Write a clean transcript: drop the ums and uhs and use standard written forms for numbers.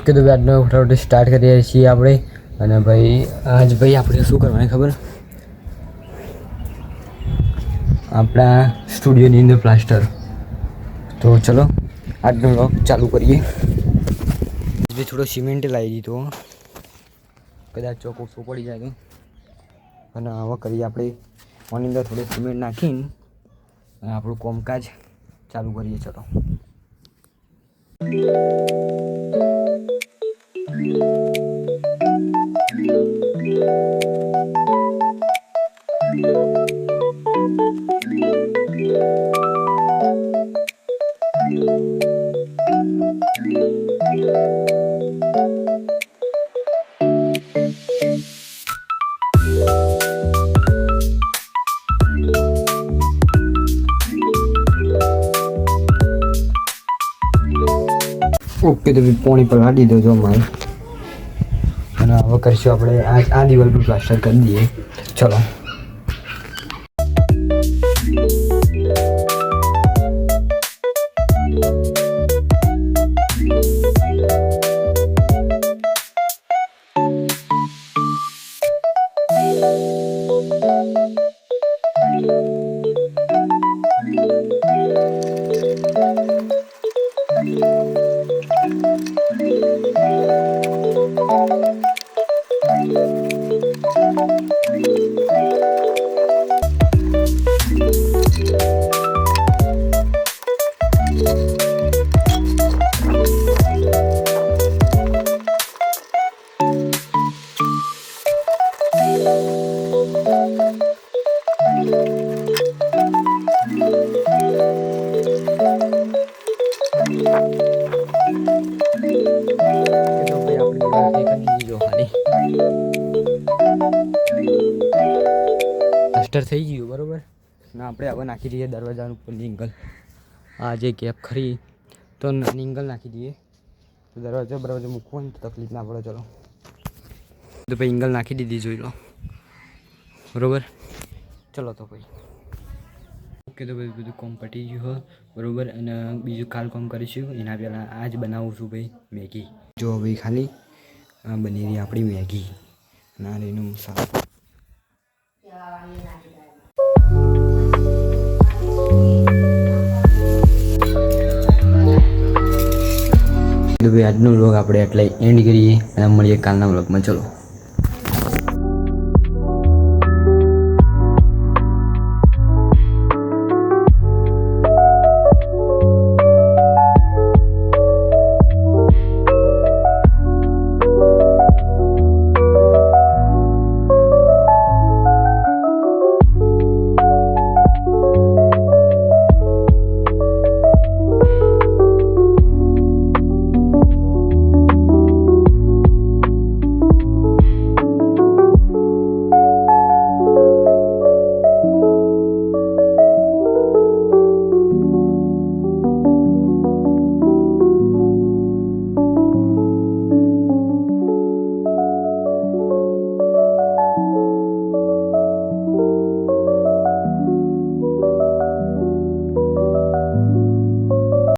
Okay તો આજનો ફટાફટ સ્ટાર્ટ કરીએ છીએ આપણે. અને ભાઈ આજ ભાઈ આપણે શું કરવાનું ખબર, આપણા સ્ટુડિયોની અંદર પ્લાસ્ટર. તો ચલો આજનો વ્લોગ ચાલુ કરીએ. ભાઈ થોડો સિમેન્ટ લાવી દીધો, કદાચ ચોક ઓછો પડી જાય તો. અને હવે કરીએ આપણે આની અંદર થોડું સિમેન્ટ નાખીને અને આપણું કામકાજ ચાલુ કરીએ. ચલો ઓકે તો પાણી પર હાડી દો જો મારે. અને હવે કરીશું આપણે આ દિવાલ પર પ્લાસ્ટર કરી દઈએ. ચલો પ્લાસ્ટર થઈ ગયું બરાબર. ને આપણે હવે નાખી દઈએ દરવાજા ઉપરની એંગલ. આ જે ગેપ ખરી તો નાની એંગલ નાખી દઈએ તો દરવાજો બરાબર મૂકવો ને તો તકલીફ ના પડે. ચલો તો ભાઈ એંગલ નાખી દીધી, જોઈ લો બરાબર. ચલો તો ભાઈ ઓકે તો ભાઈ બધું કામ પતી ગયું હોય બરાબર. અને બીજું કાલ કામ કરીશું એના પહેલાં આ જ બનાવું છું ભાઈ મેગી. જો ભાઈ ખાલી આ બની રહી આપણી મેગી. નારીનું મસાલો. તો ભાઈ આજનો વ્લોગ આપણે એટલે એન્ડ કરીએ અને મળીએ કાલના વ્લોગમાં. ચલો.